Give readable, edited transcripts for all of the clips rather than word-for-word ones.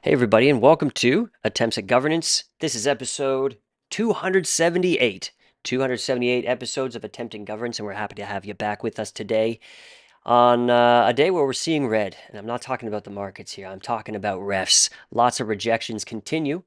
Hey everybody, and welcome to Attempts at Governance. This is episode 278. 278 episodes of Attempting Governance, and we're happy to have you back with us today on a day where we're seeing red. And I'm not talking about the markets here, I'm talking about refs. Lots of rejections continue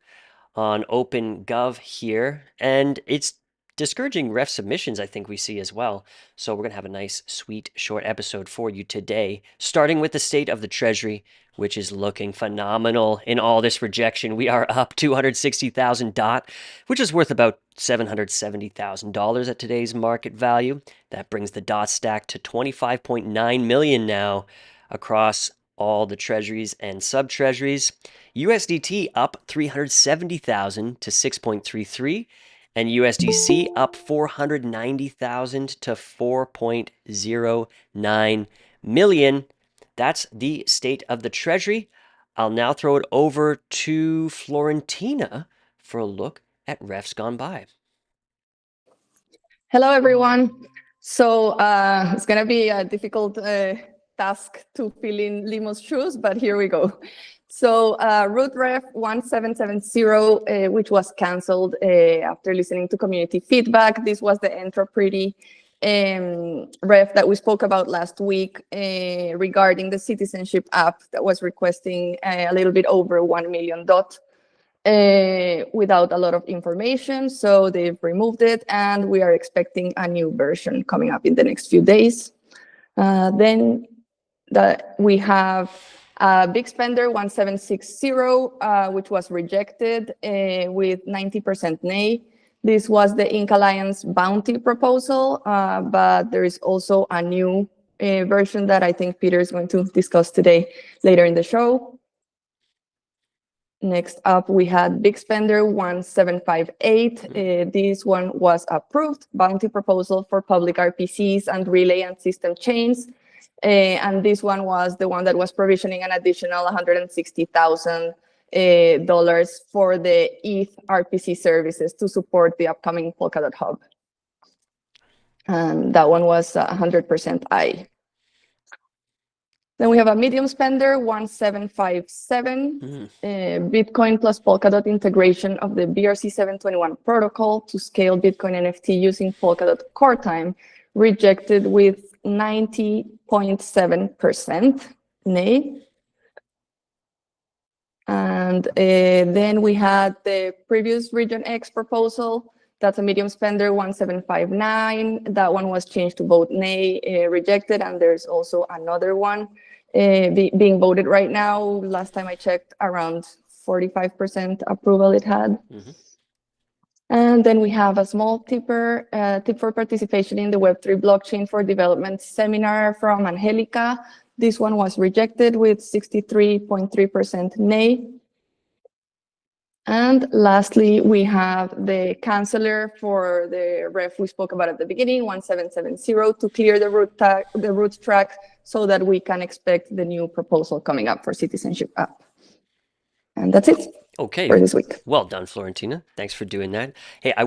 on OpenGov here, and it's discouraging ref submissions, I think we see as well. So we're going to have a nice, sweet, short episode for you today, starting with the state of the Treasury, which is looking phenomenal in all this rejection. We are up 260,000 DOT, which is worth about $770,000 at today's market value. That brings the DOT stack to 25.9 million now across all the treasuries and sub-treasuries. USDT up 370,000 to 6.33, and USDC up 490,000 to 4.09 million. That's the state of the Treasury. I'll now throw it over to Florentina for a look at refs gone by. Hello, everyone. So it's going to be a difficult task to fill in Limo's shoes, but here we go. So root ref 1770, which was canceled after listening to community feedback. This was the Entropretty ref that we spoke about last week regarding the citizenship app that was requesting a little bit over 1 million DOT without a lot of information. So they've removed it, and we are expecting a new version coming up in the next few days. Then we have Big Spender 1760, which was rejected with 90% nay. This was the Inc. Alliance bounty proposal, but there is also a new version that I think Peter is going to discuss today later in the show. Next up, we had Big Spender 1758. This one was approved, bounty proposal for public RPCs and relay and system chains. And this one was the one that was provisioning an additional $160,000 for the ETH RPC services to support the upcoming Polkadot hub. And that one was 100% aye. Then we have a medium spender, 1757, Bitcoin plus Polkadot integration of the BRC-721 protocol to scale Bitcoin NFT using Polkadot core time, rejected with 90.7% nay. And then we had the previous Region X proposal. That's a medium spender, 1759. That one was changed to vote nay, rejected. And there's also another one being voted right now. Last time I checked, around 45% approval it had. And then we have a small tip for participation in the Web3 blockchain for development seminar from Angelica. This one was rejected with 63.3% nay. And lastly, we have the canceller for the ref we spoke about at the beginning, 1770, to clear the root track so that we can expect the new proposal coming up for citizenship app. And that's it. Okay. For this week. Well done, Florentina. Thanks for doing that. Hey, I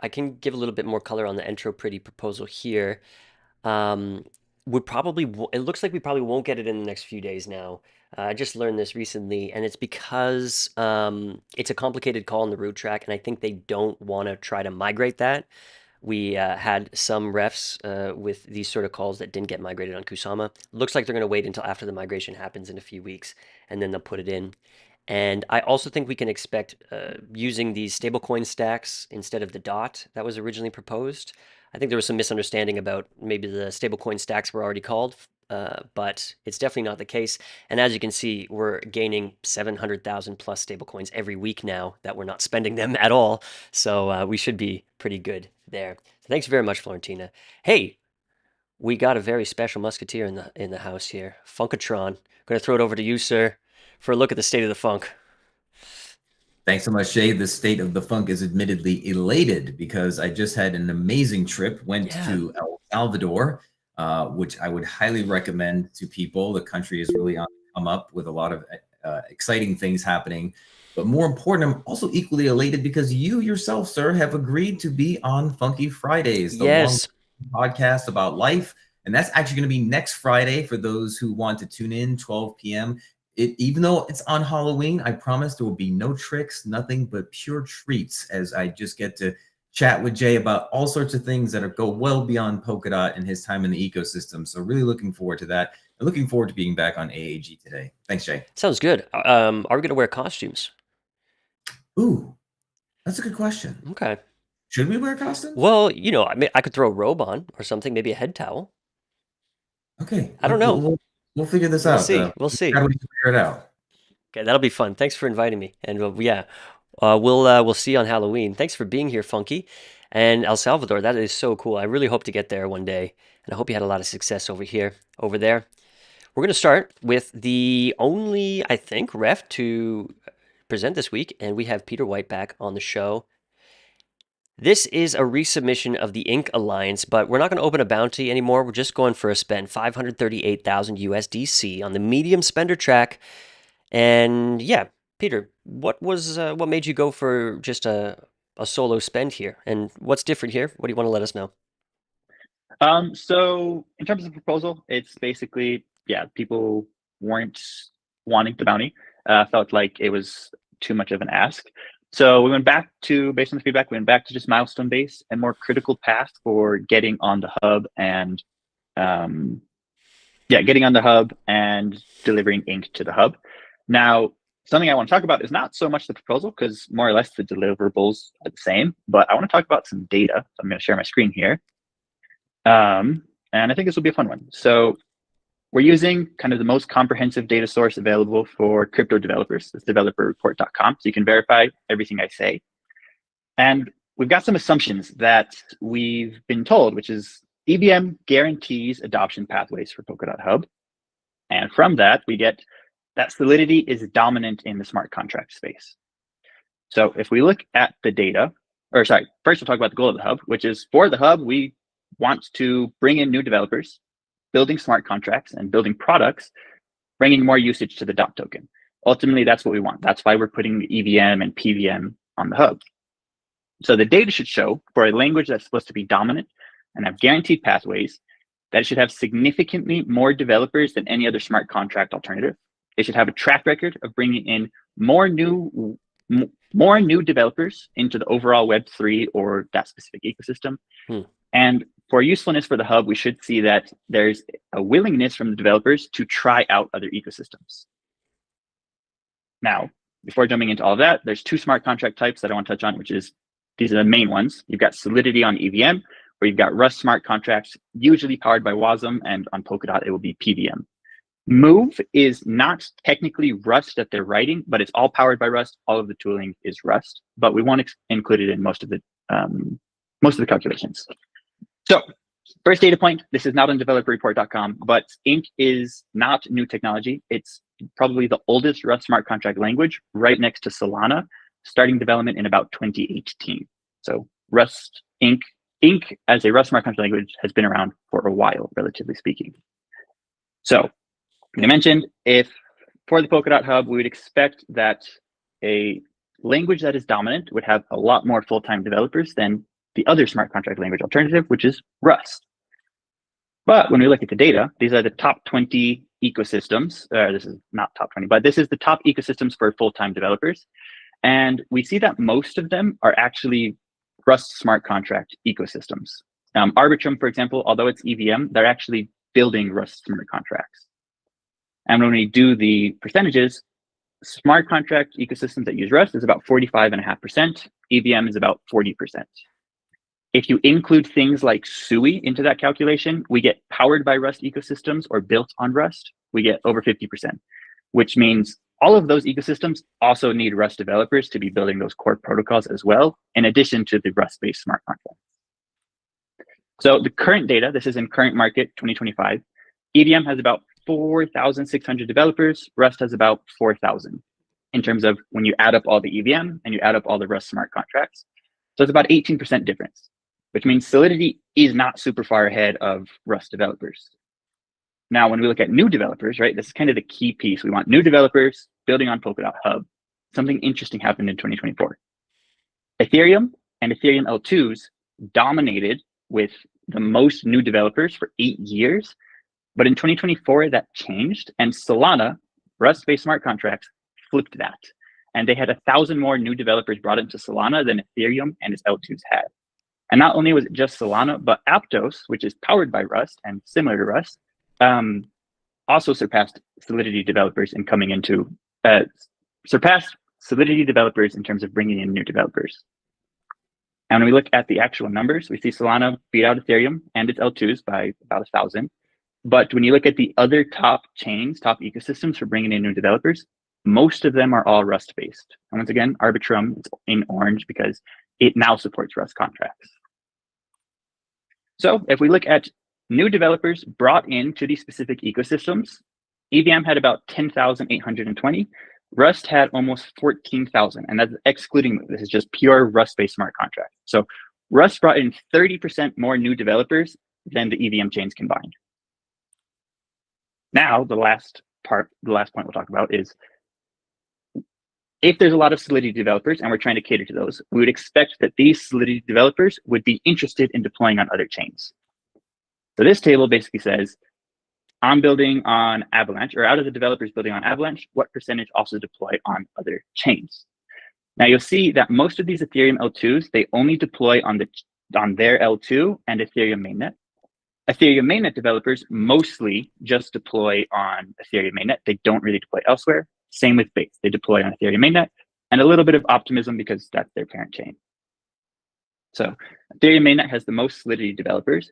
can give a little bit more color on the Entro Pretty proposal here. It looks like we probably won't get it in the next few days now. I just learned this recently, and it's because it's a complicated call on the root track, and I think they don't want to try to migrate that. We had some refs with these sort of calls that didn't get migrated on Kusama. Looks like they're going to wait until after the migration happens in a few weeks, and then they'll put it in. And I also think we can expect using these stablecoin stacks instead of the DOT that was originally proposed. I think there was some misunderstanding about maybe the stablecoin stacks were already called, but it's definitely not the case. And as you can see, we're gaining 700,000 plus stablecoins every week now that we're not spending them at all. So we should be pretty good there. So thanks very much, Florentina. Hey, we got a very special musketeer in the house here, Funkatron. I'm gonna throw it over to you, sir, for a look at the state of the funk. Thanks so much, Shay. The state of the funk is admittedly elated because I just had an amazing trip, went to El Salvador, which I would highly recommend to people. The country is really on the come up with a lot of exciting things happening. But more important, I'm also equally elated because you yourself, sir, have agreed to be on Funky Fridays, the long podcast about life. And that's actually going to be next Friday for those who want to tune in, 12 p.m. Even though it's on Halloween, I promise there will be no tricks, nothing but pure treats as I just get to chat with Jay about all sorts of things that go well beyond Polkadot and his time in the ecosystem. So really looking forward to that. And looking forward to being back on AAG today. Thanks, Jay. Sounds good. Are we going to wear costumes? Ooh, that's a good question. Okay. Should we wear costumes? Well, you know, I could throw a robe on or something, maybe a head towel. Okay. I don't know. We'll figure this out. We'll see. How do we figure it out? Okay, that'll be fun. Thanks for inviting me. And we'll see you on Halloween. Thanks for being here, Funky. And El Salvador, that is so cool. I really hope to get there one day. And I hope you had a lot of success over there. We're going to start with the only, I think, ref to present this week. And we have Peter White back on the show. This is a resubmission of the Inc. Alliance, but we're not going to open a bounty anymore. We're just going for a spend, 538,000 USDC on the medium spender track. And yeah, Peter, what made you go for just a solo spend here? And what's different here? What do you want to let us know? So in terms of the proposal, it's basically, people weren't wanting the bounty, felt like it was too much of an ask. So we went back to, based on the feedback, we went back to just milestone based and more critical path for getting on the hub and getting on the hub and delivering ink to the hub. Now, something I want to talk about is not so much the proposal, because more or less the deliverables are the same, but I want to talk about some data. So I'm going to share my screen here. And I think this will be a fun one. So we're using kind of the most comprehensive data source available for crypto developers. It's developerreport.com. So you can verify everything I say. And we've got some assumptions that we've been told, which is EVM guarantees adoption pathways for Polkadot Hub. And from that, we get that solidity is dominant in the smart contract space. So if we look at the data, first we'll talk about the goal of the hub, which is for the hub, we want to bring in new developers, building smart contracts and building products, bringing more usage to the DOT token. Ultimately, that's what we want. That's why we're putting the EVM and PVM on the hub. So the data should show for a language that's supposed to be dominant and have guaranteed pathways, that it should have significantly more developers than any other smart contract alternative. It should have a track record of bringing in more new developers into the overall Web3 or that specific ecosystem. And for usefulness for the hub, we should see that there's a willingness from the developers to try out other ecosystems. Now, before jumping into all of that, there's 2 smart contract types that I want to touch on, which is, these are the main ones. You've got Solidity on EVM, where you've got Rust smart contracts, usually powered by Wasm, and on Polkadot, it will be PVM. Move is not technically Rust that they're writing, but it's all powered by Rust. All of the tooling is Rust, but we want to include it in most of the calculations. So first data point, this is not on developerreport.com, but Ink is not new technology. It's probably the oldest Rust smart contract language, right next to Solana, starting development in about 2018. So Rust, Ink as a Rust smart contract language has been around for a while, relatively speaking. So I mentioned, if for the Polkadot hub, we would expect that a language that is dominant would have a lot more full-time developers than the other smart contract language alternative, which is Rust. But when we look at the data, these are the top 20 ecosystems. This is not top 20, but this is the top ecosystems for full-time developers. And we see that most of them are actually Rust smart contract ecosystems. Arbitrum, for example, although it's EVM, they're actually building Rust smart contracts. And when we do the percentages, smart contract ecosystems that use Rust is about 45.5%. EVM is about 40%. If you include things like SUI into that calculation, we get powered by Rust ecosystems or built on Rust, we get over 50%, which means all of those ecosystems also need Rust developers to be building those core protocols as well, in addition to the Rust-based smart contracts. So the current data, this is in current market 2025, EVM has about 4,600 developers, Rust has about 4,000 in terms of when you add up all the EVM and you add up all the Rust smart contracts. So it's about 18% difference, which means Solidity is not super far ahead of Rust developers. Now, when we look at new developers, right, this is kind of the key piece. We want new developers building on Polkadot Hub. Something interesting happened in 2024. Ethereum and Ethereum L2s dominated with the most new developers for 8 years. But in 2024, that changed, and Solana, Rust-based smart contracts, flipped that. And they had 1,000 more new developers brought into Solana than Ethereum and its L2s had. And not only was it just Solana, but Aptos, which is powered by Rust and similar to Rust, also surpassed Solidity developers in coming into, surpassed Solidity developers in terms of bringing in new developers. And when we look at the actual numbers, we see Solana beat out Ethereum and its L2s by about 1,000. But when you look at the other top chains, top ecosystems for bringing in new developers, most of them are all Rust-based. And once again, Arbitrum is in orange because it now supports Rust contracts. So if we look at new developers brought into these specific ecosystems, EVM had about 10,820. Rust had almost 14,000, and that's excluding, this is just pure Rust-based smart contracts. So Rust brought in 30% more new developers than the EVM chains combined. Now, the last point we'll talk about is, if there's a lot of Solidity developers and we're trying to cater to those, we would expect that these Solidity developers would be interested in deploying on other chains. So this table basically says, I'm building on Avalanche, or out of the developers building on Avalanche, what percentage also deploy on other chains? Now you'll see that most of these Ethereum L2s, they only deploy on their L2 and Ethereum mainnet. Ethereum mainnet developers mostly just deploy on Ethereum mainnet. They don't really deploy elsewhere. Same with Base. They deploy on Ethereum mainnet and a little bit of Optimism because that's their parent chain. So Ethereum mainnet has the most Solidity developers,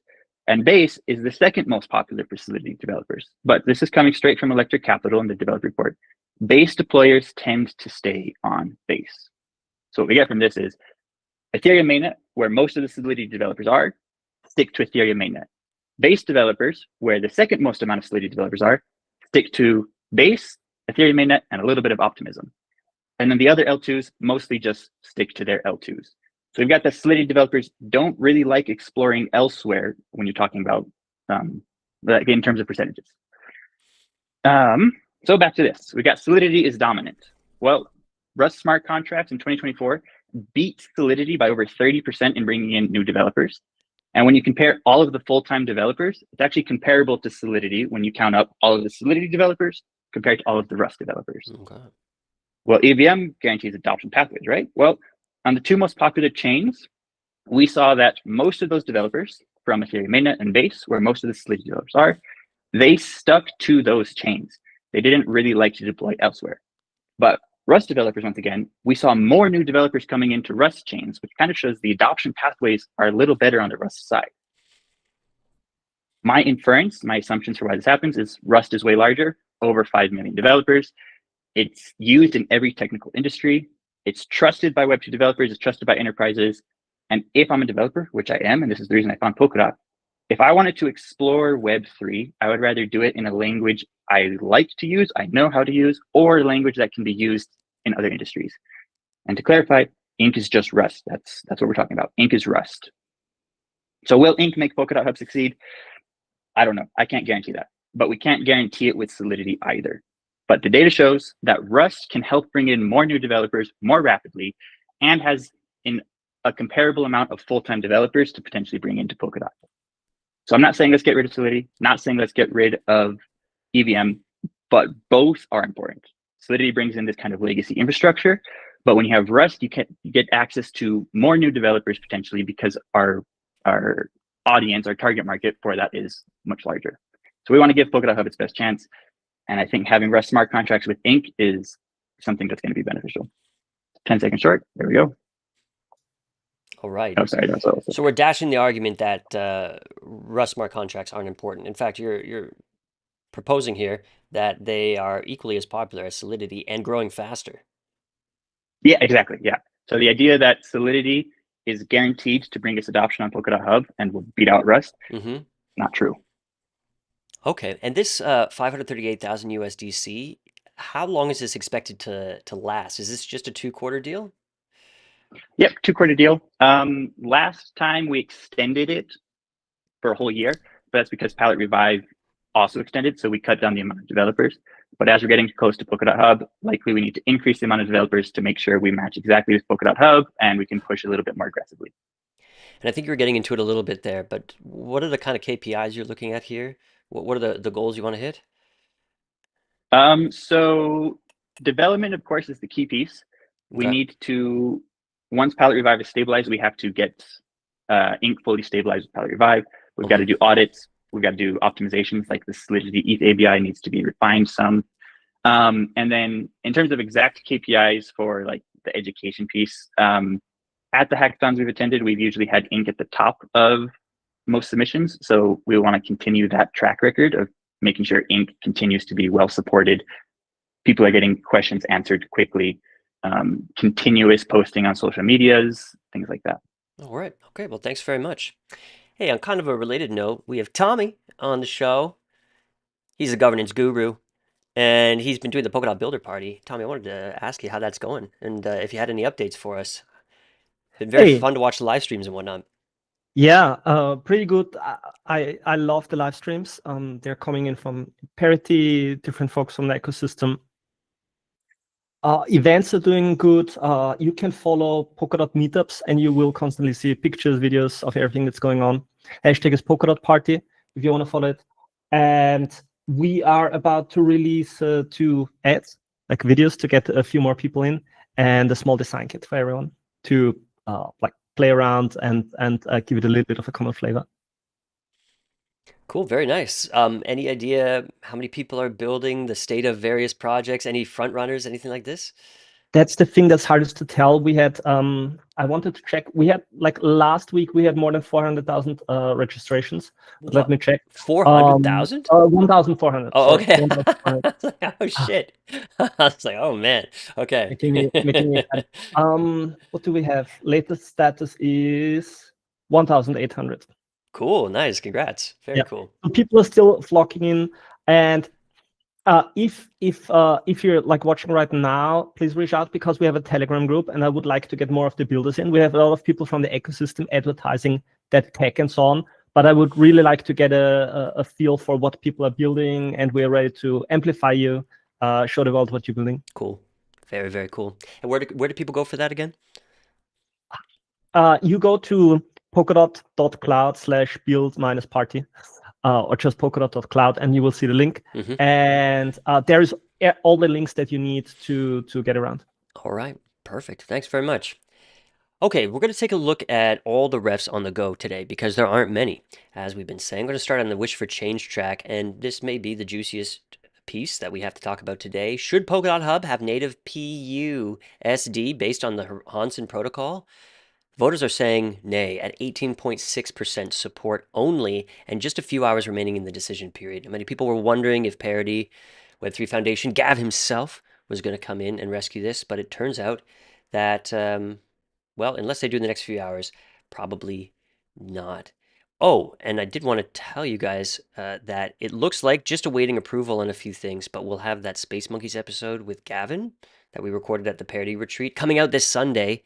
and Base is the second most popular for Solidity developers. But this is coming straight from Electric Capital in the developer report. Base deployers tend to stay on Base. So what we get from this is Ethereum mainnet, where most of the Solidity developers are, stick to Ethereum mainnet. Base developers, where the second most amount of Solidity developers are, stick to Base, Ethereum mainnet, and a little bit of Optimism. And then the other L2s mostly just stick to their L2s. So we've got that Solidity developers don't really like exploring elsewhere when you're talking about, in terms of percentages. So back to this, we got Solidity is dominant. Well, Rust smart contracts in 2024 beat Solidity by over 30% in bringing in new developers. And when you compare all of the full-time developers, it's actually comparable to Solidity when you count up all of the Solidity developers compared to all of the Rust developers. Okay. Well, EVM guarantees adoption pathways, right? Well, on the two most popular chains, we saw that most of those developers from Ethereum mainnet and Base, where most of the Solidity developers are, they stuck to those chains. They didn't really like to deploy elsewhere. But Rust developers, once again, we saw more new developers coming into Rust chains, which kind of shows the adoption pathways are a little better on the Rust side. My inference, my assumptions for why this happens is Rust is way larger, over 5 million developers. It's used in every technical industry. It's trusted by Web2 developers. It's trusted by enterprises. And if I'm a developer, which I am, and this is the reason I found Polkadot, if I wanted to explore Web3, I would rather do it in a language I like to use, I know how to use, or a language that can be used in other industries. And to clarify, Ink is just Rust. That's what we're talking about. Ink is Rust. So will Ink make Polkadot Hub succeed? I don't know. I can't guarantee that. But we can't guarantee it with Solidity either. But the data shows that Rust can help bring in more new developers more rapidly and has a comparable amount of full-time developers to potentially bring into Polkadot. So I'm not saying let's get rid of Solidity, not saying let's get rid of EVM, but both are important. Solidity brings in this kind of legacy infrastructure, but when you have Rust, you get access to more new developers potentially because our audience, our target market for that is much larger. So we want to give Polkadot Hub its best chance. And I think having Rust smart contracts with Ink is something that's going to be beneficial. 10 seconds short. There we go. All right. Oh, sorry. So we're dashing the argument that Rust smart contracts aren't important. In fact, you're proposing here that they are equally as popular as Solidity and growing faster. Yeah, exactly. Yeah. So the idea that Solidity is guaranteed to bring us adoption on Polkadot Hub and will beat out Rust, not true. Okay. And this 538,000 USDC, how long is this expected to last? Is this just a 2-quarter deal? Yep, 2-quarter deal. Last time we extended it for a whole year, but that's because Palette Revive also extended, so we cut down the amount of developers. But as we're getting close to Polkadot Hub, likely we need to increase the amount of developers to make sure we match exactly with Polkadot Hub and we can push a little bit more aggressively. And I think you're getting into it a little bit there, but what are the kind of KPIs you're looking at here? What are the goals you want to hit? So development, of course, is the key piece. We need to, once Palette Revive is stabilized, we have to get Ink fully stabilized with Palette Revive. We've got to do audits. We've got to do optimizations, like the Solidity ETH ABI needs to be refined some. And then in terms of exact KPIs for like the education piece, at the hackathons we've attended, we've usually had Ink at the top of most submissions. So we want to continue that track record of making sure Ink continues to be well supported. People are getting questions answered quickly, continuous posting on social medias, things like that. All right. Okay. Well, thanks very much. Hey, on kind of a related note, we have Tommy on the show. He's a governance guru, and he's been doing the Polkadot Builder Party. Tommy, I wanted to ask you how that's going, and if you had any updates for us. It's been very fun to watch the live streams and whatnot. Yeah, pretty good. I love the live streams. They're coming in from Parity, different folks from the ecosystem. Events are doing good. You can follow Polkadot meetups, and you will constantly see pictures, videos of everything that's going on. Hashtag is Polkadot Party if you want to follow it. And we are about to release 2 ads, like videos, to get a few more people in, and a small design kit for everyone to like play around and give it a little bit of a common flavor. Cool, very nice. Any idea how many people are building, the state of various projects, any front runners, anything like this? That's the thing that's hardest to tell. We had, I wanted to check. We had, like last week, we had more than 400,000 registrations. But let me check. 400,000? 1,400. Oh, okay. 1,400. Oh shit! I was like, oh man. Okay. Making me what do we have? Latest status is 1,800. Cool, nice, congrats. Very cool. So people are still flocking in, and if you're like watching right now, please reach out, because we have a Telegram group, and I would like to get more of the builders in. We have a lot of people from the ecosystem advertising that tech and so on, but I would really like to get a feel for what people are building, and we're ready to amplify you, show the world what you're building. Cool, very, very cool. And where do people go for that again? You go to polkadot.cloud/build-party, or just polkadot.cloud, and you will see the link. And there is all the links that you need to get around. All right, perfect. Thanks very much. Okay, we're going to take a look at all the refs on the go today because there aren't many, as we've been saying. I'm going to start on the Wish for Change track, and this may be the juiciest piece that we have to talk about today. Should Polkadot Hub have native PUSD based on the Hansen protocol? Voters are saying nay at 18.6% support only, and just a few hours remaining in the decision period. Many people were wondering if Parity Web3 Foundation, Gav himself, was going to come in and rescue this, but it turns out that, well, unless they do in the next few hours, probably not. Oh, and I did want to tell you guys that it looks like just awaiting approval on a few things, but we'll have that Space Monkeys episode with Gavin that we recorded at the Parity Retreat coming out this Sunday.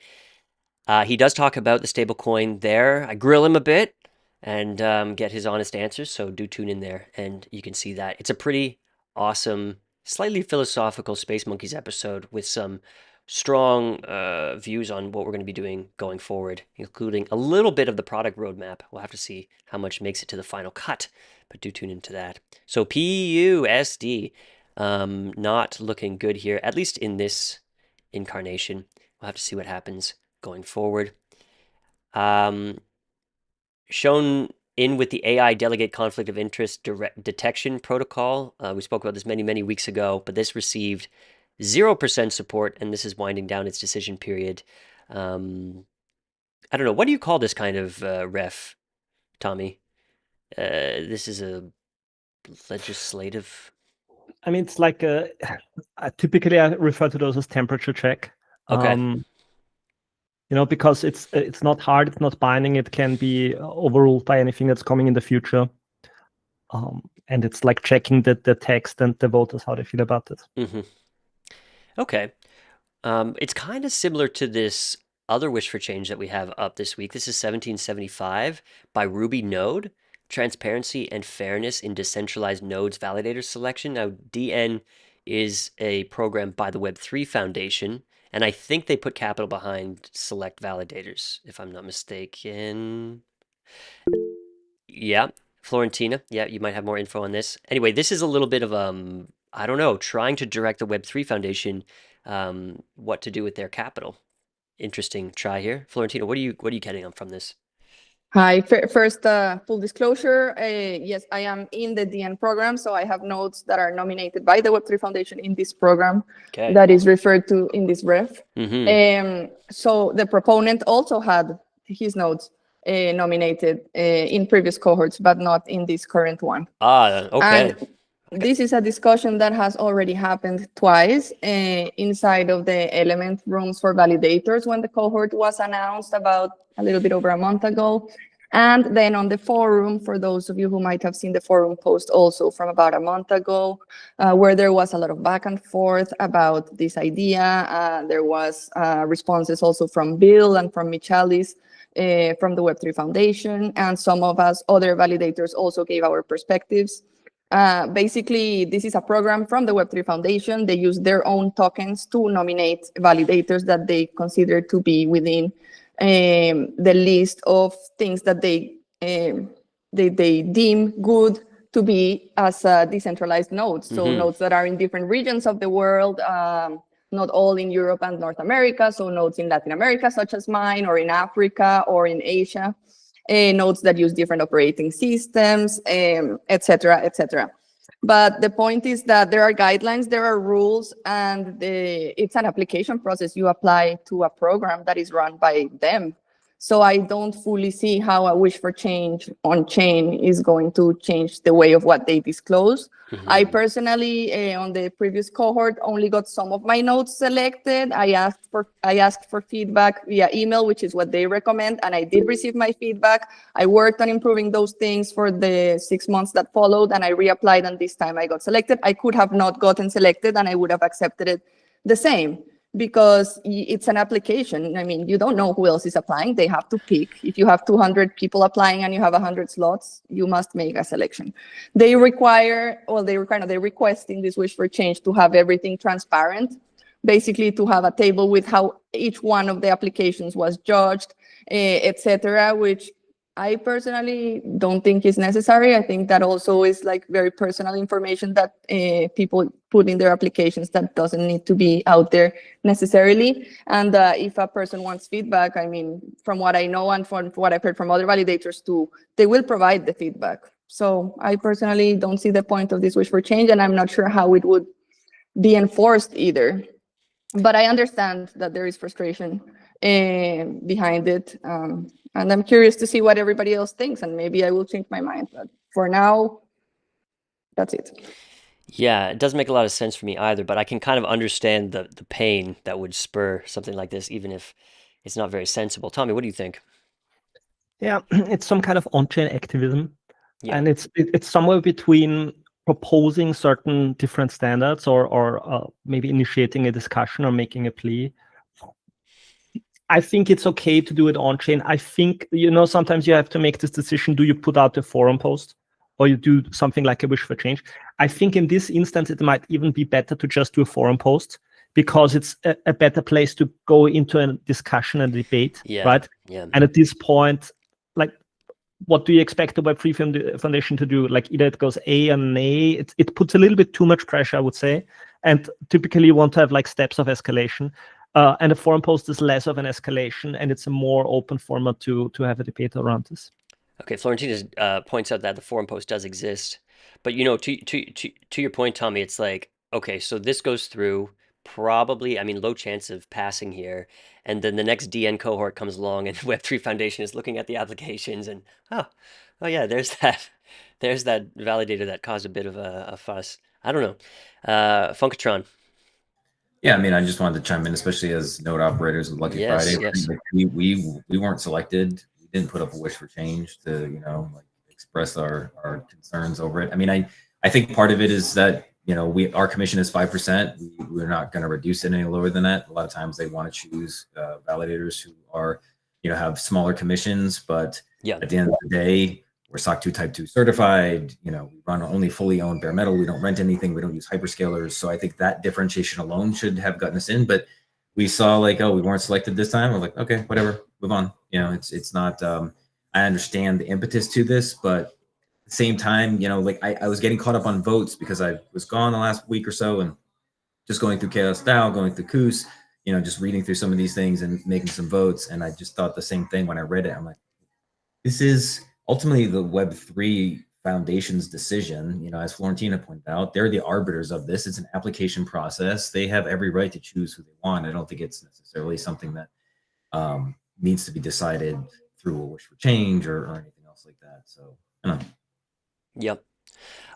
He does talk about the stablecoin there. I grill him a bit and get his honest answers, so do tune in there and you can see that. It's a pretty awesome, slightly philosophical Space Monkeys episode with some strong views on what we're going to be doing going forward, including a little bit of the product roadmap. We'll have to see how much makes it to the final cut, but do tune into that. So PUSD, not looking good here, at least in this incarnation. We'll have to see what happens going forward. Shown in with the AI Delegate Conflict of Interest Detection Protocol. We spoke about this many weeks ago, but this received 0% support, and this is winding down its decision period. I don't know. What do you call this kind of ref, Tommy? This is a legislative... I mean, it's like typically I refer to those as temperature check. Okay. You know, because it's not hard, it's not binding, it can be overruled by anything that's coming in the future. And it's like checking the text and the voters, how they feel about it. Okay. It's kind of similar to this other Wish for Change that we have up this week. This is 1775 by Ruby Node, Transparency and Fairness in Decentralized Nodes Validator Selection. Now, DN is a program by the Web3 Foundation, and I think they put capital behind select validators, if I'm not mistaken. Yeah, Florentina. Yeah, you might have more info on this. Anyway, this is a little bit of, I don't know, trying to direct the Web3 Foundation what to do with their capital. Interesting try here. Florentina, what are you getting from this? Hi, first, full disclosure, yes, I am in the DN program, so I have nodes that are nominated by the Web3 Foundation in this program that is referred to in this ref. So the proponent also had his nodes nominated in previous cohorts, but not in this current one. Okay. And this is a discussion that has already happened twice inside of the Element rooms for validators when the cohort was announced about a little bit over a month ago. And then on the forum, for those of you who might have seen the forum post also from about a month ago, where there was a lot of back and forth about this idea. There was responses also from Bill and from Michalis from the Web3 Foundation. And some of us other validators also gave our perspectives. Basically, this is a program from the Web3 Foundation. They use their own tokens to nominate validators that they consider to be within the list of things that they deem good to be as decentralized nodes. So nodes that are in different regions of the world, not all in Europe and North America. So nodes in Latin America, such as mine, or in Africa, or in Asia. Nodes that use different operating systems, etc., etc. But the point is that there are guidelines, there are rules, and it's an application process you apply to a program that is run by them. So I don't fully see how a wish for change on chain is going to change the way of what they disclose. I personally, on the previous cohort, only got some of my nodes selected. I asked for feedback via email, which is what they recommend, and I did receive my feedback. I worked on improving those things for the 6 months that followed, and I reapplied, and this time I got selected. I could have not gotten selected, and I would have accepted it the same, because it's an application. I mean, you don't know who else is applying. They have to pick. If you have 200 people applying and you have 100 slots, you must make a selection. They request in this wish for change to have everything transparent, basically to have a table with how each one of the applications was judged, etc., which I personally don't think is necessary. I think that also is like very personal information that people put in their applications that doesn't need to be out there necessarily. And if a person wants feedback, I mean, from what I know and from what I've heard from other validators too, they will provide the feedback. So I personally don't see the point of this wish for change, and I'm not sure how it would be enforced either. But I understand that there is frustration behind it. And I'm curious to see what everybody else thinks, and maybe I will change my mind. But for now, that's it. Yeah, it doesn't make a lot of sense for me either, but I can kind of understand the pain that would spur something like this, even if it's not very sensible. Tommy, what do you think? Yeah, it's some kind of on-chain activism, Yeah. and it's somewhere between proposing certain different standards or maybe initiating a discussion or making a plea. I think it's okay to do it on-chain. I think, sometimes you have to make this decision. Do you put out a forum post or you do something like a wish for change? I think in this instance, it might even be better to just do a forum post, because it's a better place to go into a discussion and debate, right? Yeah. And at this point, like, what do you expect the Web3 Foundation to do? Like, either it goes A and A. It puts a little bit too much pressure, I would say. And typically you want to have like steps of escalation. And a forum post is less of an escalation, and it's a more open format to have a debate around this. Okay, Florentina points out that the forum post does exist, but to your point, Tommy, it's like, okay, so this goes through, probably, I mean, low chance of passing here, and then the next DN cohort comes along, and Web3 Foundation is looking at the applications, and oh yeah, there's that validator that caused a bit of a fuss. I don't know, Funkatron. Yeah, I mean, I just wanted to chime in, especially as node operators with Lucky Friday. Yes. Like, we weren't selected. We didn't put up a wish for change to, like, express our concerns over it. I mean, I think part of it is that, our commission is 5%. We're not going to reduce it any lower than that. A lot of times they want to choose validators who are, have smaller commissions, but at the end of the day, we're SOC 2 Type 2 certified. We run only fully owned bare metal. We don't rent anything. We don't use hyperscalers. So I think that differentiation alone should have gotten us in. But we saw like, oh, we weren't selected this time. We're like, okay, whatever, move on. It's not. I understand the impetus to this, but at the same time, like I was getting caught up on votes because I was gone the last week or so, and just going through Chaos DAO, going through Koos, just reading through some of these things and making some votes. And I just thought the same thing when I read it. I'm like, this is ultimately the Web3 Foundation's decision. As Florentina pointed out, they're the arbiters of this. It's an application process. They have every right to choose who they want. I don't think it's necessarily something that needs to be decided through a wish for change or anything else like that. So, I don't know. Yep.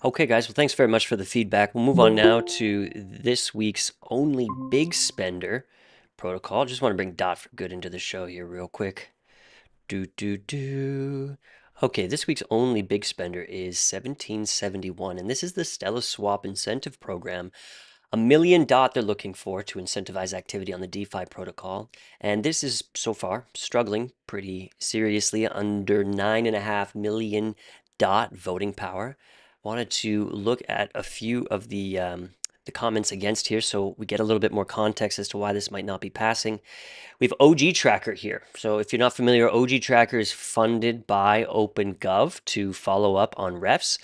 Okay, guys. Well, thanks very much for the feedback. We'll move on now to this week's only big spender protocol. Just want to bring Dot for Good into the show here real quick. Okay, this week's only big spender is 1771, and this is the Stella Swap incentive program. $1 million they're looking for to incentivize activity on the DeFi protocol. And this is so far struggling pretty seriously, under 9.5 million DOT voting power. Wanted to look at a few of the comments against here so we get a little bit more context as to why this might not be passing. We have OG Tracker here. So if you're not familiar, OG Tracker is funded by OpenGov to follow up on refs.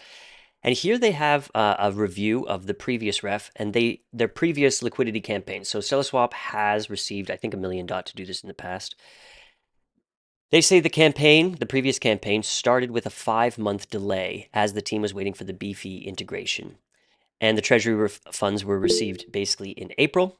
And here they have a review of the previous ref and their previous liquidity campaign. So StellaSwap has received, I think, $1 million to do this in the past. They say the previous campaign, started with a 5-month delay as the team was waiting for the BFI integration. And the treasury funds were received basically in April.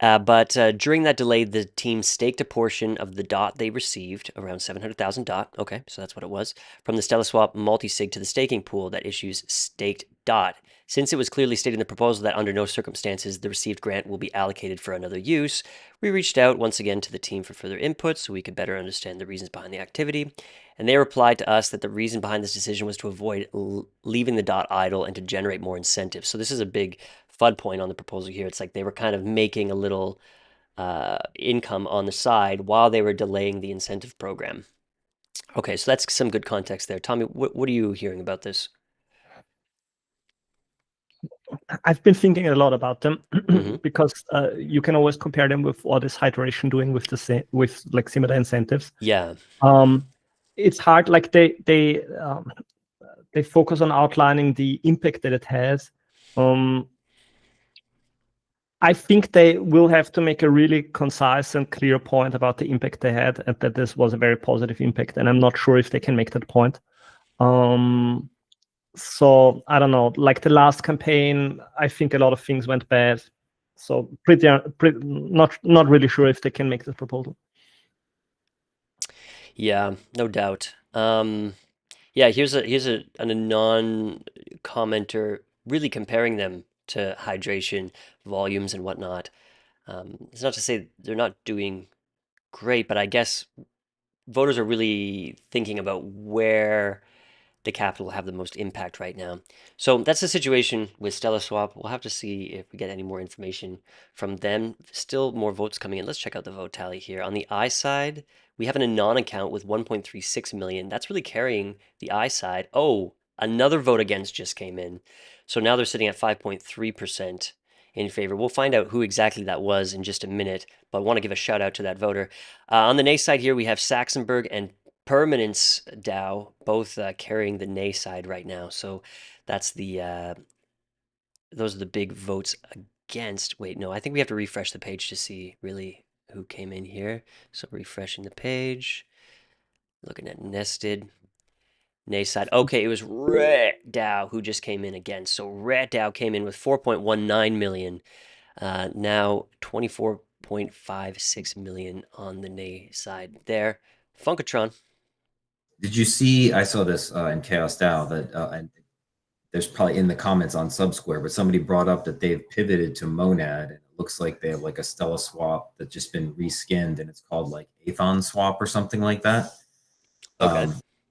But during that delay, the team staked a portion of the DOT they received, around 700,000 DOT. Okay, so that's what it was, from the StellaSwap multi-sig to the staking pool that issues staked DOT. Since it was clearly stated in the proposal that under no circumstances the received grant will be allocated for another use, we reached out once again to the team for further input so we could better understand the reasons behind the activity. And they replied to us that the reason behind this decision was to avoid leaving the DOT idle and to generate more incentives. So this is a big FUD point on the proposal here. It's like they were kind of making a little income on the side while they were delaying the incentive program. Okay, so that's some good context there. Tommy, what are you hearing about this? I've been thinking a lot about them because you can always compare them with what is Hydration doing with like similar incentives. Yeah. it's hard. Like they focus on outlining the impact that it has. I think they will have to make a really concise and clear point about the impact they had, and that this was a very positive impact. And I'm not sure if they can make that point. So I don't know. Like the last campaign, I think a lot of things went bad. So pretty not really sure if they can make this proposal. Yeah, no doubt. Yeah, here's a non-commenter really comparing them to hydration volumes and whatnot. It's not to say they're not doing great, but I guess voters are really thinking about where the capital will have the most impact right now. So that's the situation with Stella Swap. We'll have to see if we get any more information from them. Still more votes coming in. Let's check out the vote tally here. On the I side, we have an Anon account with 1.36 million. That's really carrying the I side. Oh, another vote against just came in. So now they're sitting at 5.3% in favor. We'll find out who exactly that was in just a minute, but I want to give a shout out to that voter. On the nay side here, we have Saxonburg and Permanence DAO, both carrying the nay side right now. So that's the those are the big votes against. Wait, no, I think we have to refresh the page to see really who came in here. So refreshing the page, looking at nested nay side. Okay, it was Ret DAO who just came in against. So Ret DAO came in with 4.19 million. Now 24.56 million on the nay side there. Funkatron. Did you see? I saw this in Chaos DAO that, and there's probably in the comments on Subsquare, but somebody brought up that they've pivoted to Monad, and it looks like they have like a Stella swap that's just been reskinned, and it's called like Athon swap or something like that. Okay.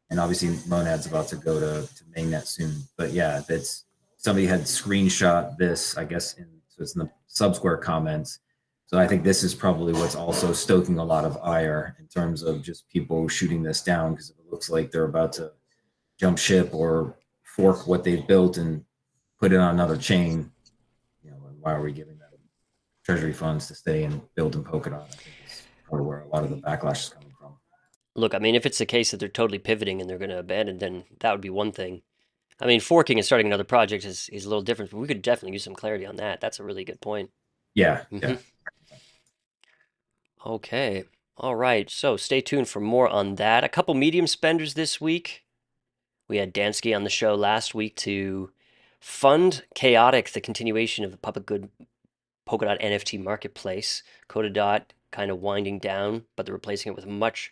And obviously Monad's about to go to mainnet soon, but yeah, that's somebody had screenshot this, I guess, so it's in the Subsquare comments. So I think this is probably what's also stoking a lot of ire in terms of just people shooting this down, because it looks like they're about to jump ship or fork what they've built and put it on another chain. You know, and why are we giving them treasury funds to stay and build in Polkadot? I think is probably where a lot of the backlash is coming from. Look, I mean, if it's the case that they're totally pivoting and they're going to abandon, then that would be one thing. I mean, forking and starting another project is a little different, but we could definitely use some clarity on that. That's a really good point. Yeah, Mhm. yeah. Okay. All right. So stay tuned for more on that. A couple medium spenders this week. We had Dansky on the show last week to fund Chaotic, the continuation of the public good Polkadot NFT marketplace. Polkadot kind of winding down, but they're replacing it with a much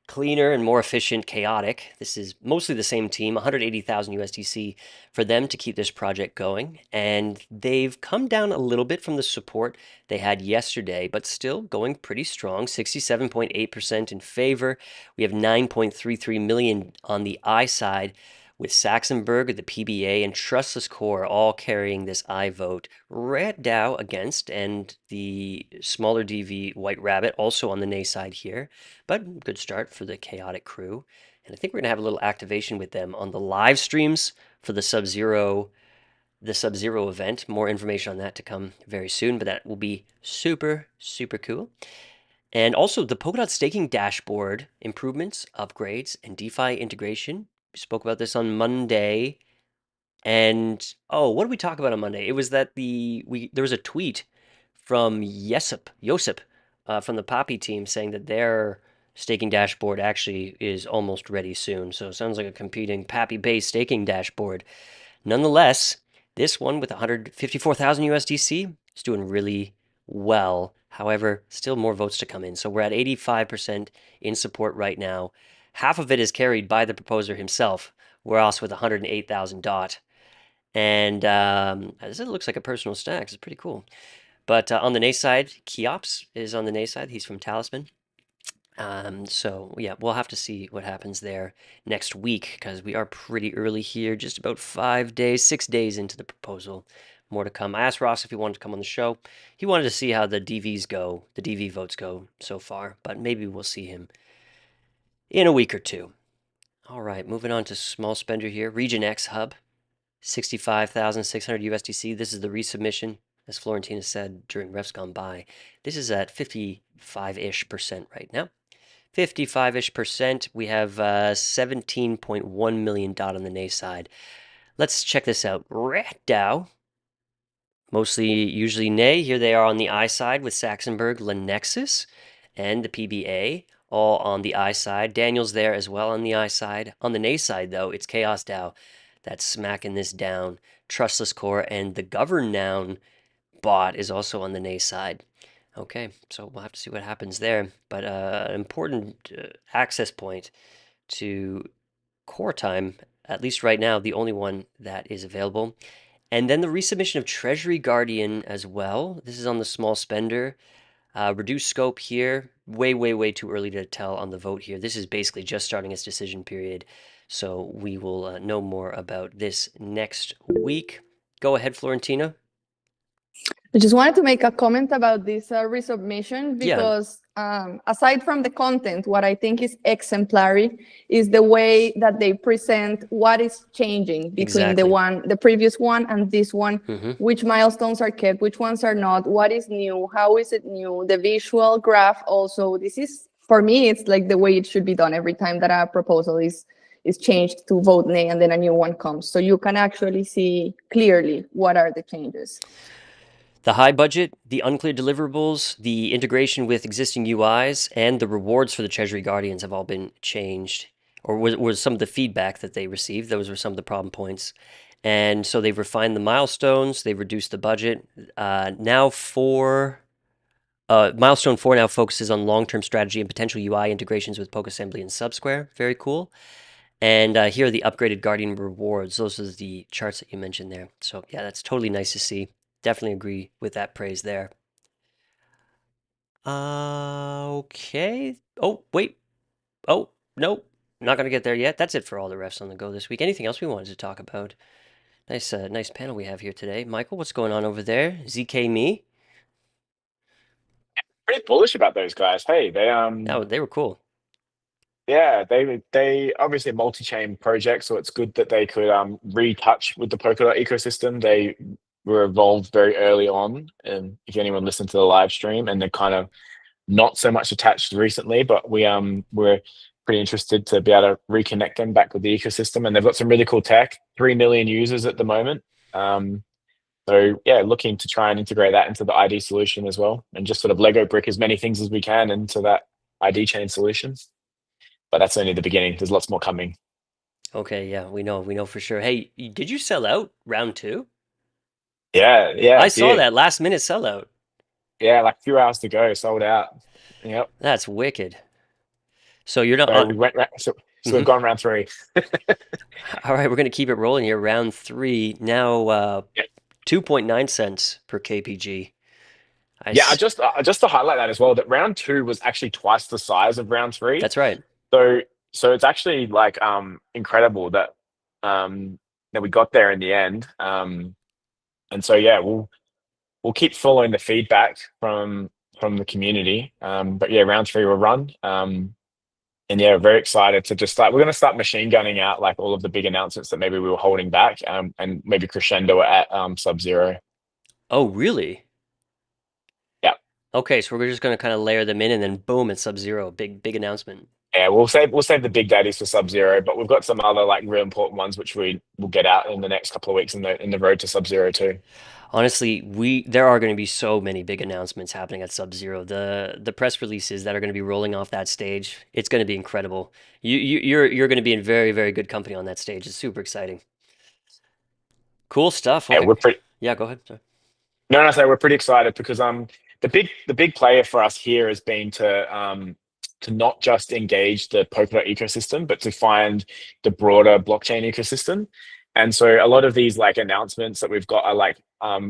cleaner and more efficient Chaotic. This is mostly the same team, 180,000 USDC for them to keep this project going. And they've come down a little bit from the support they had yesterday, but still going pretty strong, 67.8% in favor. We have 9.33 million on the I side, with Saxonburg, the PBA, and Trustless Core all carrying this I vote. Red DAO against, and the smaller DV White Rabbit also on the nay side here. But good start for the Chaotic crew. And I think we're going to have a little activation with them on the live streams for the Sub-Zero event. More information on that to come very soon, but that will be super, super cool. And also the Polkadot staking dashboard improvements, upgrades, and DeFi integration. We spoke about this on Monday. And oh, what did we talk about on Monday? It was that there was a tweet from Josip from the Poppy team saying that their staking dashboard actually is almost ready soon. So it sounds like a competing Pappy-based staking dashboard. Nonetheless, this one with 154,000 USDC is doing really well. However, still more votes to come in. So we're at 85% in support right now. Half of it is carried by the proposer himself. We're also with 108,000 DOT. And this looks like a personal stack. It's pretty cool. But on the nay side, Keops is on the nay side. He's from Talisman. So yeah, we'll have to see what happens there next week, because we are pretty early here, just about 6 days into the proposal. More to come. I asked Ross if he wanted to come on the show. He wanted to see how the DV votes go so far, but maybe we'll see him in a week or two. All right, moving on to small spender here. Region X Hub, 65,600 USDC. This is the resubmission, as Florentina said during refs gone by. This is at 55-ish% right now. 55-ish%. We have 17.1 million DOT on the nay side. Let's check this out. Rat DAO, usually nay. Here they are on the I side with Saxonberg, Lenexus, and the PBA, all on the I side. Daniel's there as well on the I side. On the nay side, though, it's Chaos DAO that's smacking this down. Trustless Core and the Govern Noun bot is also on the nay side. Okay, so we'll have to see what happens there. But an important access point to core time, at least right now, the only one that is available. And then the resubmission of Treasury Guardian as well. This is on the small spender. Reduced scope here. Way too early to tell on the vote here. This is basically just starting its decision period. So we will know more about this next week. Go ahead, Florentina. I just wanted to make a comment about this resubmission Yeah. because aside from the content, what I think is exemplary is the way that they present what is changing between Exactly. the previous one and this one, Mm-hmm. which milestones are kept, which ones are not, what is new, how is it new, the visual graph also. This is, for me, it's like the way it should be done every time that a proposal is changed to vote nay and then a new one comes. So you can actually see clearly what are the changes. The high budget, the unclear deliverables, the integration with existing UIs, and the rewards for the Treasury Guardians have all been changed, or was some of the feedback that they received. Those were some of the problem points. And so they've refined the milestones, they've reduced the budget. Milestone 4 now focuses on long-term strategy and potential UI integrations with PokeAssembly and Subsquare. Very cool. And here are the upgraded Guardian rewards. Those are the charts that you mentioned there. So yeah, that's totally nice to see. Definitely agree with that praise there. Okay. Oh, wait. Oh, no. Not going to get there yet. That's it for all the refs on the go this week. Anything else we wanted to talk about? Nice panel we have here today. Michael, what's going on over there? ZK me? Pretty bullish about those guys. Hey, Oh, they were cool. yeah, they obviously a multi-chain project, so it's good that they could retouch with the Polkadot ecosystem. They were involved very early on, and if anyone listened to the live stream, and they're kind of not so much attached recently, but we're pretty interested to be able to reconnect them back with the ecosystem. And they've got some really cool tech, 3 million users at the moment. So yeah, looking to try and integrate that into the ID solution as well, and just sort of Lego brick as many things as we can into that ID chain solution. But that's only the beginning. There's lots more coming. Okay, yeah, we know for sure. Hey, did you sell out round 2? Yeah, I saw that last minute sellout. Yeah, like a few hours to go, sold out. Yep. That's wicked. So you're not. So we went. So we've gone round 3. All right, we're gonna keep it rolling here. Round 3 now. 2.9 cents per KPG. Just to highlight that as well, that round 2 was actually twice the size of round 3. That's right. So it's actually like incredible that that we got there in the end. And so yeah, we'll keep following the feedback from the community. But yeah, round 3 will run. And yeah, very excited to just start. We're going to start machine gunning out like all of the big announcements that maybe we were holding back, and maybe crescendo at Sub-Zero. Oh, really? Yeah. Okay, so we're just going to kind of layer them in, and then boom, it's Sub-Zero. Big announcement. Yeah, we'll save the big daddies for Sub-Zero, but we've got some other like real important ones which we will get out in the next couple of weeks in the road to Sub-Zero too. Honestly, there are going to be so many big announcements happening at Sub-Zero. The press releases that are going to be rolling off that stage, it's going to be incredible. You're going to be in very, very good company on that stage. It's super exciting. Cool stuff. Okay. Yeah, we're pretty. Yeah, go ahead. Sorry. No, we're pretty excited because the big player for us here has been to not just engage the Polkadot ecosystem, but to find the broader blockchain ecosystem. And so a lot of these like announcements that we've got are like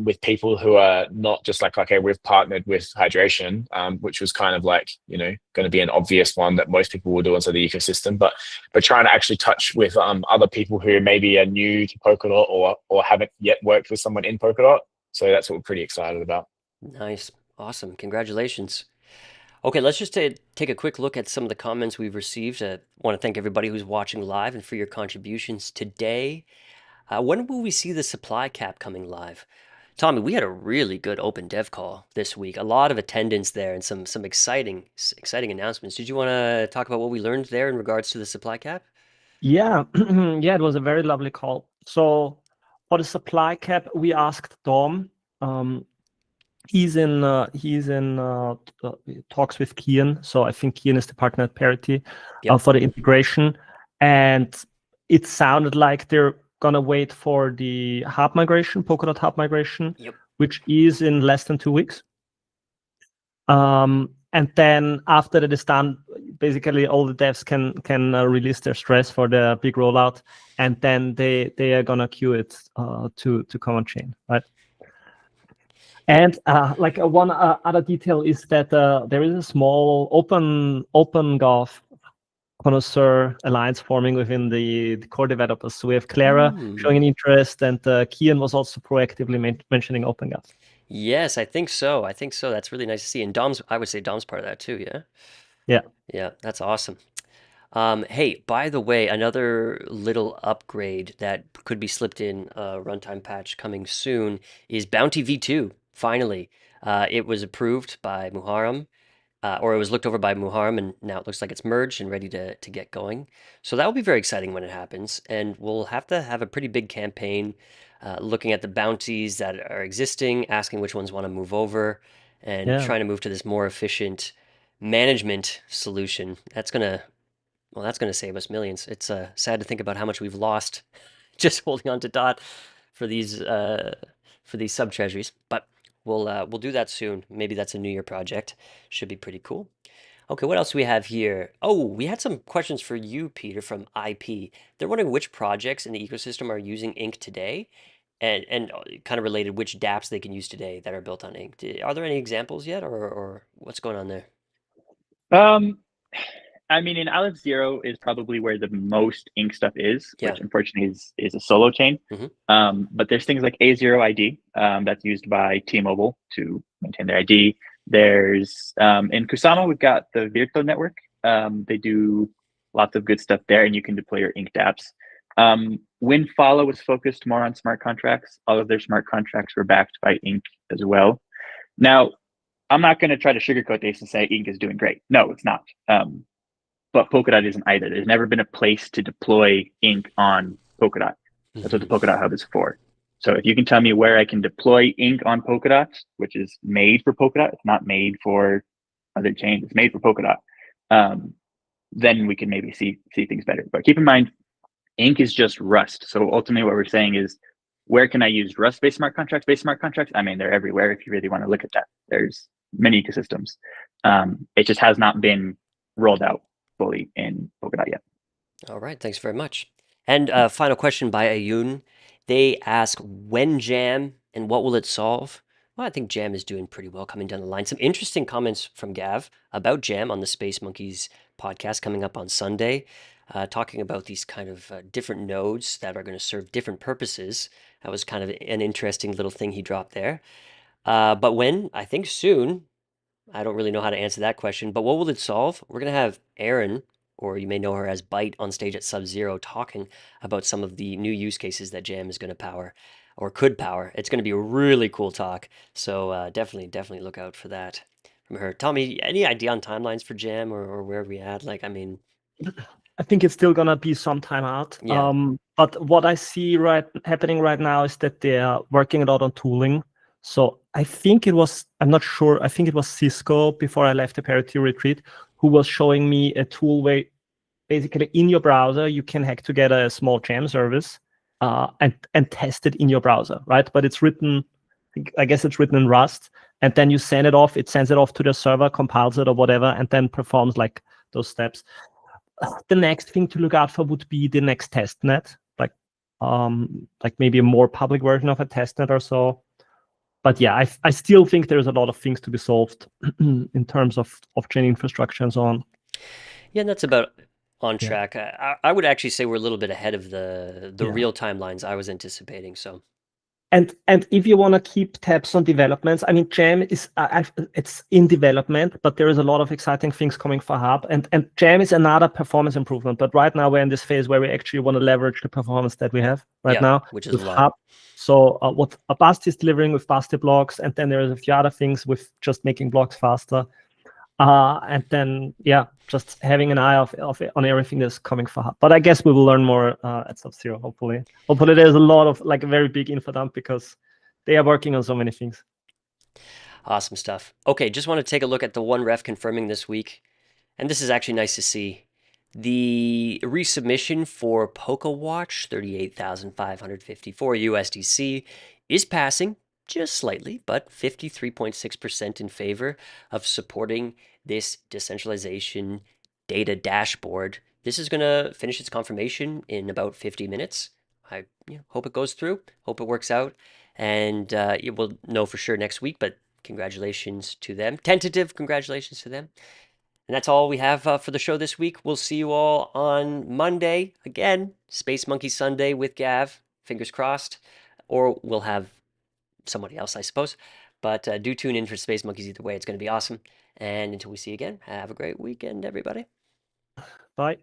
with people who are not just like, okay, we've partnered with Hydration, which was kind of like, going to be an obvious one that most people will do inside the ecosystem, but trying to actually touch with other people who maybe are new to Polkadot or haven't yet worked with someone in Polkadot. So that's what we're pretty excited about. Nice. Awesome. Congratulations. Okay, let's just take a quick look at some of the comments we've received. I want to thank everybody who's watching live and for your contributions today. When will we see the supply cap coming live? Tommy, we had a really good open dev call this week. A lot of attendance there and some exciting announcements. Did you want to talk about what we learned there in regards to the supply cap? Yeah, yeah, it was a very lovely call. So for the supply cap, we asked Dom. He's in talks with Kian. So I think Kian is the partner at Parity Yep. for the integration. And it sounded like they're gonna wait for the hub migration, Polkadot hub migration, Yep. which is in less than 2 weeks. And then after that is done, basically all the devs can release their stress for the big rollout, and then they are gonna queue it to come on chain, right? And like one other detail is that there is a small OpenGov connoisseur alliance forming within the core developers. So we have Clara showing an interest, and Kian was also proactively mentioning OpenGov. Yes, I think so. That's really nice to see. And I would say Dom's part of that too, yeah? Yeah. Yeah, that's awesome. Hey, by the way, another little upgrade that could be slipped in a runtime patch coming soon is Bounty V2. Finally, it was approved by Muharrem, or it was looked over by Muharrem, and now it looks like it's merged and ready to get going. So that will be very exciting when it happens, and we'll have to have a pretty big campaign looking at the bounties that are existing, asking which ones want to move over, and trying to move to this more efficient management solution. That's gonna save us millions. It's sad to think about how much we've lost just holding on to DOT for these sub treasuries, but we'll do that soon. Maybe that's a New Year project. Should be pretty cool. Okay, what else do we have here? Oh, we had some questions for you, Peter, from IP. They're wondering which projects in the ecosystem are using Ink today, and kind of related which dApps they can use today that are built on Ink. Are there any examples yet, or what's going on there? I mean, in Aleph Zero is probably where the most Ink stuff is, Yeah. which unfortunately is a solo chain. But there's things like A0 ID that's used by T-Mobile to maintain their ID. There's in Kusama, we've got the Virtual network. They do lots of good stuff there, and you can deploy your Ink dApps. WinFollow was focused more on smart contracts. All of their smart contracts were backed by Ink as well. Now, I'm not going to try to sugarcoat this and say Ink is doing great. No, it's not. But Polkadot isn't either. There's never been a place to deploy Ink on Polkadot. That's what the Polkadot Hub is for. So if you can tell me where I can deploy Ink on Polkadot, which is made for Polkadot, it's not made for other chains, it's made for Polkadot, then we can maybe see things better. But keep in mind, Ink is just Rust. So ultimately what we're saying is, where can I use Rust-based smart contracts? I mean, they're everywhere if you really want to look at that. There's many ecosystems. It just has not been rolled out fully in Polkadot yet. All right, thanks very much. And final question by Ayun. They ask, when Jam and what will it solve? Well, I think Jam is doing pretty well coming down the line. Some interesting comments from Gav about Jam on the Space Monkeys podcast coming up on Sunday, talking about these kind of different nodes that are going to serve different purposes. That was kind of an interesting little thing he dropped there. But when? I think soon. I don't really know how to answer that question, but what will it solve? We're going to have Erin, or you may know her as Byte, on stage at Sub-Zero talking about some of the new use cases that Jam is going to power or could power. It's going to be a really cool talk. So definitely look out for that from her. Tommy, any idea on timelines for Jam or where we at? Like, I mean, I think it's still gonna be some time out. Yeah. But what I see happening right now is that they are working a lot on tooling. So I think I'm not sure, I think it was Cisco before I left the Parity retreat who was showing me a tool where basically in your browser you can hack together a small Jam service and test it in your browser, right? But it's written, I guess it's written in Rust, and then you send it off, it sends it off to the server, compiles it or whatever, and then performs like those steps. The next thing to look out for would be the next testnet, like maybe a more public version of a testnet or so. But yeah, I still think there's a lot of things to be solved in terms of chain infrastructure and so on. Yeah, and that's about on track. I would actually say we're a little bit ahead of the real timelines I was anticipating. So And if you want to keep tabs on developments, I mean, Jam is it's in development, but there is a lot of exciting things coming for Hub, and Jam is another performance improvement. But right now we're in this phase where we actually want to leverage the performance that we have right now, which is with a lot. Hub. So what Basti is delivering with Basti blocks, and then there is a few other things with just making blocks faster. And then, yeah, just having an eye on everything that's coming for Hub. But I guess we will learn more at Sub-Zero, hopefully. Hopefully there's a lot of, like, a very big info dump, because they are working on so many things. Awesome stuff. Okay, just want to take a look at the one ref confirming this week. And this is actually nice to see. The resubmission for Polkadot, 38,554 USDC, is passing just slightly, but 53.6% in favor of supporting this decentralization data dashboard. This is going to finish its confirmation in about 50 minutes. I hope it goes through, hope it works out, and you will know for sure next week, but congratulations to them. Tentative congratulations to them. And that's all we have for the show this week. We'll see you all on Monday. Again, Space Monkey Sunday with Gav. Fingers crossed. Or we'll have somebody else, I suppose. But do tune in for Space Monkeys either way. It's going to be awesome. And until we see you again, have a great weekend, everybody. Bye.